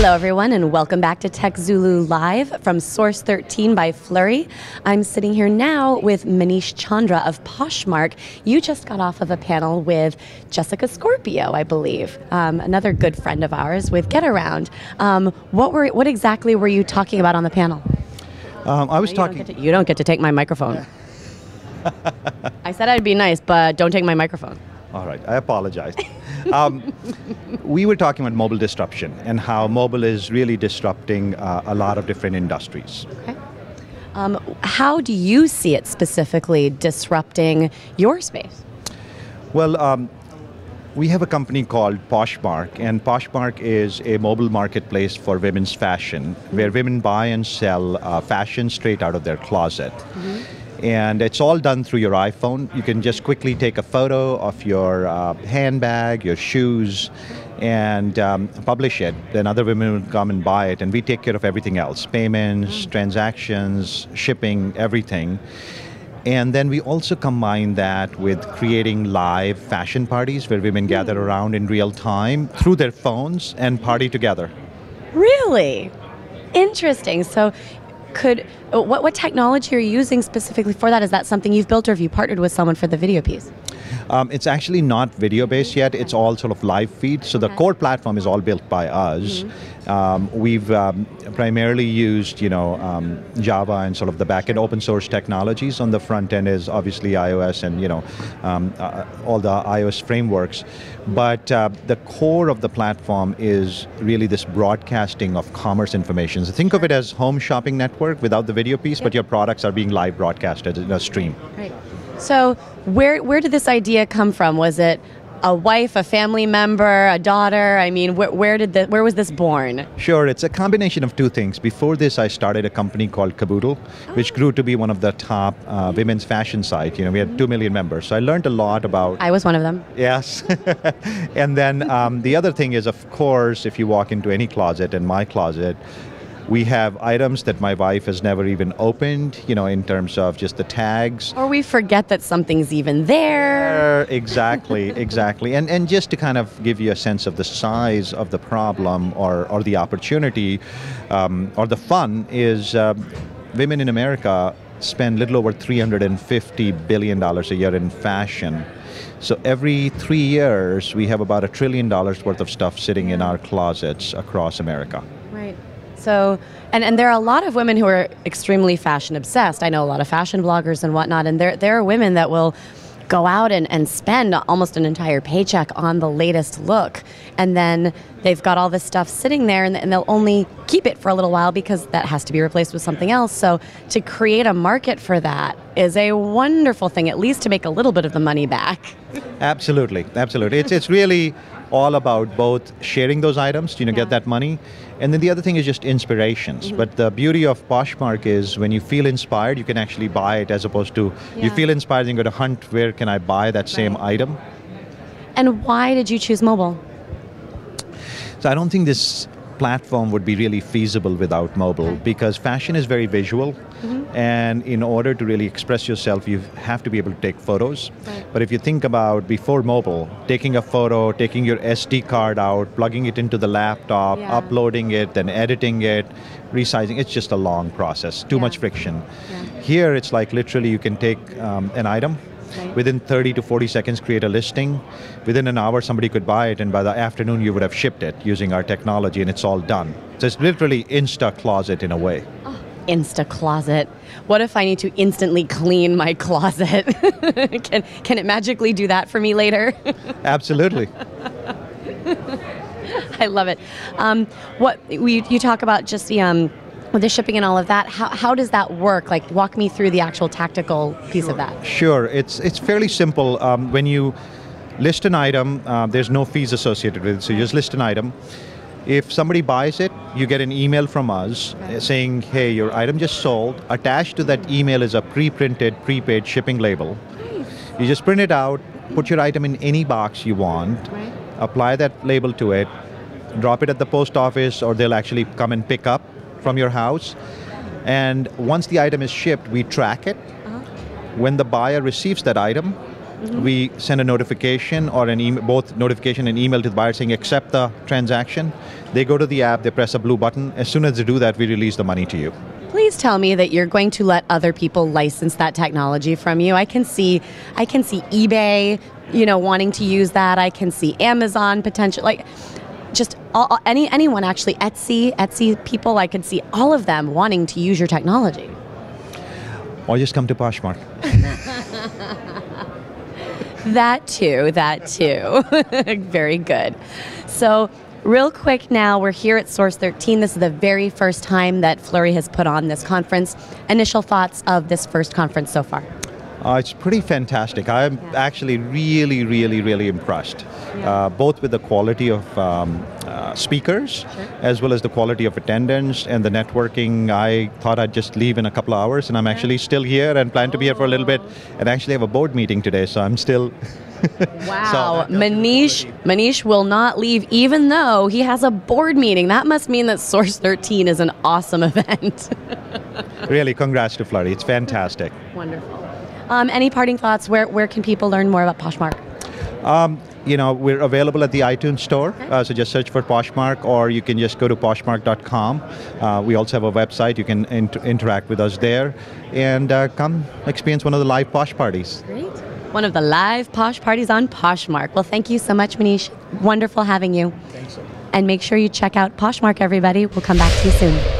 Hello everyone and welcome back to TechZulu Live from Source13 by Flurry. I'm sitting here now with Manish Chandra of Poshmark. You just got off of a panel with Jessica Scorpio, I believe, another good friend of ours with Get Around. What exactly were you talking about on the panel? I was talking... You don't get to take my microphone. I said I'd be nice, but don't take my microphone. All right, I apologize. We were talking about mobile disruption and how mobile is really disrupting a lot of different industries. Okay. How do you see it specifically disrupting your space? Well, we have a company called Poshmark, and Poshmark is a mobile marketplace for women's fashion, where women buy and sell fashion straight out of their closet. And it's all done through your iPhone. You can just quickly take a photo of your handbag, your shoes, and publish it. Then other women will come and buy it, and we take care of everything else. Payments, transactions, shipping, everything. And then we also combine that with creating live fashion parties where women gather around in real time through their phones and party together. Really? Interesting. So what technology are you using specifically for that? Is that something you've built, or have you partnered with someone for the video piece? It's actually not video-based yet. It's all sort of live feed. So the core platform is all built by us. We've primarily used, Java and sort of the back-end open source technologies. On the front end is obviously iOS and all the iOS frameworks. But the core of the platform is really this broadcasting of commerce information. So think of it as home shopping network without the video piece, but your products are being live broadcasted in a stream. Right. So where did this idea come from? Was it a wife, a family member, a daughter? I mean, where was this born? Sure, it's a combination of two things. Before this, I started a company called Caboodle, which grew to be one of the top women's fashion sites. We had 2 million members. So I learned a lot about... I was one of them. Yes. And then the other thing is, of course, if you walk into any closet, in my closet, we have items that my wife has never even opened, in terms of just the tags. Or we forget that something's even there. Exactly, exactly. And just to kind of give you a sense of the size of the problem or the opportunity or the fun is women in America spend a little over $350 billion a year in fashion. So every 3 years, we have about $1 trillion worth of stuff sitting in our closets across America. Right. So, and there are a lot of women who are extremely fashion obsessed. I know a lot of fashion bloggers and whatnot, and there are women that will go out and spend almost an entire paycheck on the latest look. And then they've got all this stuff sitting there, and they'll only keep it for a little while because that has to be replaced with something else. So to create a market for that is a wonderful thing, at least to make a little bit of the money back. Absolutely, absolutely. It's really all about both sharing those items, get that money, and then the other thing is just inspirations. But the beauty of Poshmark is when you feel inspired, you can actually buy it, as opposed to you feel inspired and go to hunt, where can I buy that same item? And why did you choose mobile? So I don't think this platform would be really feasible without mobile, because fashion is very visual, and in order to really express yourself, you have to be able to take photos. But if you think about before mobile, taking a photo, taking your SD card out, plugging it into the laptop, uploading it, then editing it, resizing, it's just a long process, too much friction. Here it's like literally you can take an item, within 30 to 40 seconds create a listing. Within an hour somebody could buy it, and by the afternoon you would have shipped it using our technology, and it's all done. So it's literally Insta-closet in a way. Oh, Insta-closet. What if I need to instantly clean my closet? Can it magically do that for me later? Absolutely. I love it. You talk about just with the shipping and all of that, how does that work? Like, walk me through the actual tactical piece of that. Sure, it's fairly simple. When you list an item, there's no fees associated with it, so you just list an item. If somebody buys it, you get an email from us saying, hey, your item just sold. Attached to that email is a pre-printed, prepaid shipping label. You just print it out, put your item in any box you want, apply that label to it, drop it at the post office, or they'll actually come and pick up from your house. And once the item is shipped, we track it. When the buyer receives that item, we send a notification or an email, both notification and email to the buyer saying accept the transaction. They go to the app, they press a blue button. As soon as they do that, we release the money to you. Please tell me that you're going to let other people license that technology from you. I can see eBay, wanting to use that. I can see Amazon potential, just anyone actually, Etsy people. I could see all of them wanting to use your technology. Or just come to Poshmark. That too. Very good. So real quick now, we're here at Source13. This is the very first time that Flurry has put on this conference. Initial thoughts of this first conference so far? It's pretty fantastic. I'm actually really, really, really impressed, both with the quality of speakers, as well as the quality of attendance and the networking. I thought I'd just leave in a couple of hours, and I'm actually still here and plan to be here for a little bit, and actually have a board meeting today, so I'm still... Wow, Manish will not leave even though he has a board meeting. That must mean that Source13 is an awesome event. Really, congrats to Flurry. It's fantastic. Wonderful. Any parting thoughts? Where can people learn more about Poshmark? We're available at the iTunes store, so just search for Poshmark, or you can just go to poshmark.com. We also have a website. You can interact with us there, and come experience one of the live Posh parties. Great. One of the live Posh parties on Poshmark. Well, thank you so much, Manish. Wonderful having you. Thanks. And make sure you check out Poshmark, everybody. We'll come back to you soon.